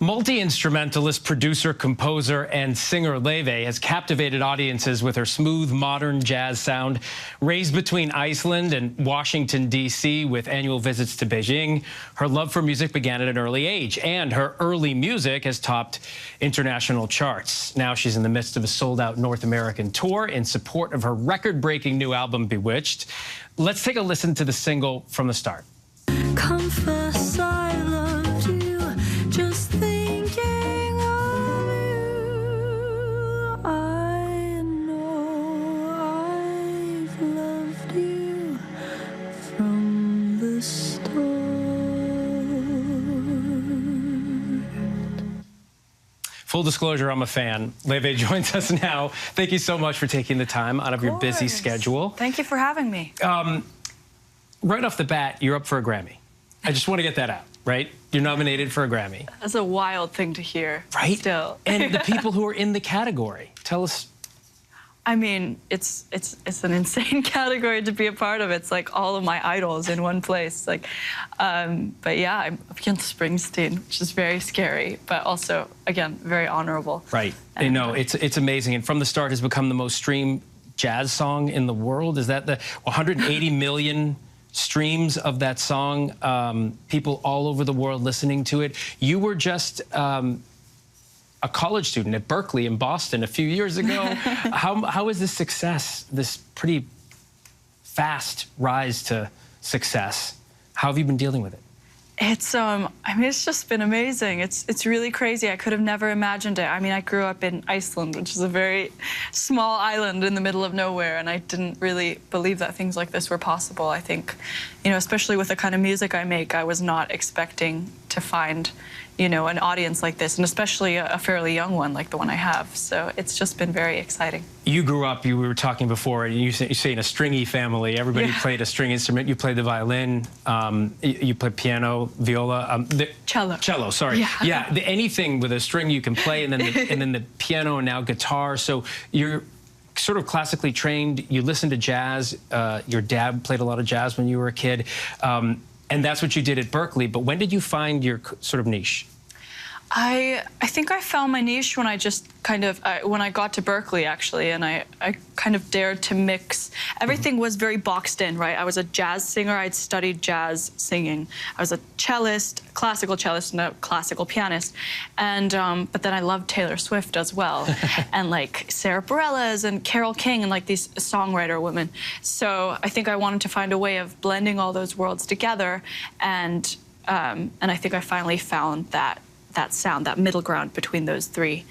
Multi-instrumentalist, producer, composer, and singer Laufey has captivated audiences with her smooth, modern jazz sound. Raised between Iceland and Washington, D.C., with annual visits to Beijing, her love for music began at an early age, and her early music has topped international charts. Now she's in the midst of a sold-out North American tour in support of her record-breaking new album, Bewitched. Let's take a listen to the single from the start. Confess I loved you, just thinking of you. I know I've loved you from the start. Full disclosure, I'm a fan. Laufey joins us now. Thank you so much for taking the time out of your busy schedule. Thank you for having me. Right off the bat, you're up for a Grammy. I just want to get that out, right? You're nominated for a Grammy. That's a wild thing to hear. Right? Still. And the people who are in the category. Tell us. I mean, it's an insane category to be a part of. It's like all of my idols in one place. Like, but yeah, I'm up against Springsteen, which is very scary, but also, again, very honorable. Right. I know, it's amazing. And From the Start has become the most streamed jazz song in the world. Is that the 180 million streams of that song? People all over the world listening to it. You were just a college student at Berkeley in Boston a few years ago. How is this success, this pretty fast rise to success? How have you been dealing with it? It's I mean, it's just been amazing. It's really crazy. I could have never imagined it. I mean, I grew up in Iceland, which is a very small island in the middle of nowhere, and I didn't really believe that things like this were possible. I think, you know, especially with the kind of music I make, I was not expecting to find, you know, an audience like this, and especially a fairly young one like the one I have. So it's just been very exciting. You grew up, we were talking before, and you say in a stringy family. Everybody played a string instrument. You played the violin, you played piano, viola, cello. Cello, sorry. Yeah, anything with a string you can play, and then the piano, and now guitar. So you're sort of classically trained. You listen to jazz. Your dad played a lot of jazz when you were a kid. And that's what you did at Berkeley. But when did you find your sort of niche? I think I found my niche when I just kind of, when I got to Berkeley, actually, and I kind of dared to mix. Everything was very boxed in, right? I was a jazz singer. I'd studied jazz singing. I was a cellist, classical cellist, and a classical pianist. And, but then I loved Taylor Swift as well, and like Sarah Bareilles and Carole King and like these songwriter women. So I think I wanted to find a way of blending all those worlds together, and I think I finally found that sound, that middle ground between those three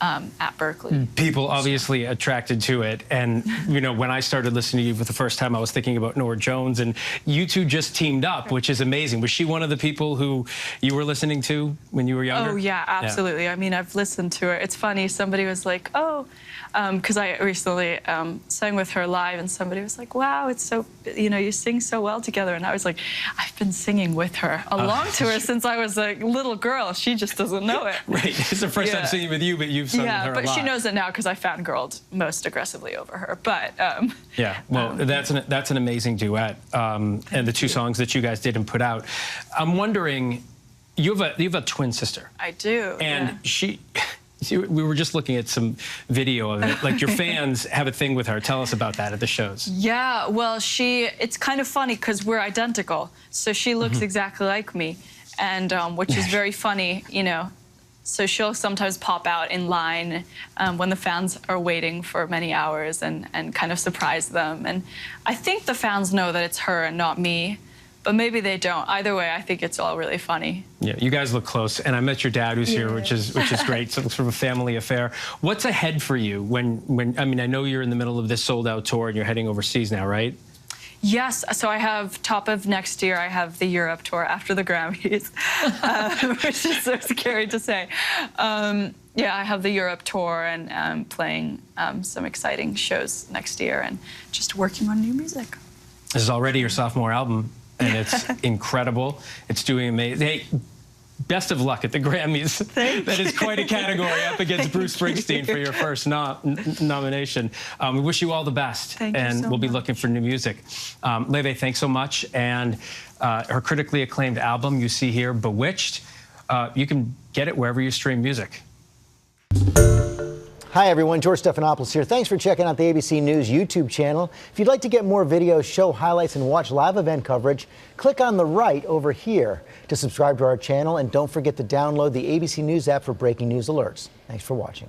at Berkeley. People obviously attracted to it, and you know, when I started listening to you for the first time, I was thinking about Norah Jones, and you two just teamed up, which is amazing. Was she one of the people who you were listening to when you were younger? Oh yeah, absolutely. I mean, I've listened to her. It's funny, somebody was like, oh, because I recently sang with her live, and somebody was like, wow, it's so, you know, you sing so well together. And I was like, I've been singing with her, along to her since I was a little girl. She just doesn't know it. Right, it's the first time singing with you, but you've sung with her a lot. But she knows it now because I fangirled most aggressively over her. But yeah, well, that's an amazing duet, and the two songs that you guys did and put out. I'm wondering, you have a twin sister. I do. And we were just looking at some video of it. Like, your fans have a thing with her. Tell us about that at the shows. Yeah, well, it's kind of funny because we're identical. So she looks exactly like me, and which is very funny, you know. So she'll sometimes pop out in line when the fans are waiting for many hours and kind of surprise them. And I think the fans know that it's her and not me, but maybe they don't. Either way, I think it's all really funny. Yeah, you guys look close, and I met your dad, who's here, which is great. So it's sort of a family affair. What's ahead for you when I mean, I know you're in the middle of this sold-out tour and you're heading overseas now, right? Yes, so I have, top of next year, I have the Europe tour after the Grammys, which is so scary to say. Yeah, I have the Europe tour, and playing some exciting shows next year, and just working on new music. This is already your sophomore album, and it's incredible. It's doing amazing. Hey, best of luck at the Grammys. That is quite a category, up against Bruce Springsteen for your first nomination. We wish you all the best. Thank you so we'll be much. looking for new music. Laufey, thanks so much. And her critically acclaimed album, you see here, Bewitched, you can get it wherever you stream music. Hi everyone, George Stephanopoulos here. Thanks for checking out the ABC News YouTube channel. If you'd like to get more videos, show highlights, and watch live event coverage, click on the right over here to subscribe to our channel, and don't forget to download the ABC News app for breaking news alerts. Thanks for watching.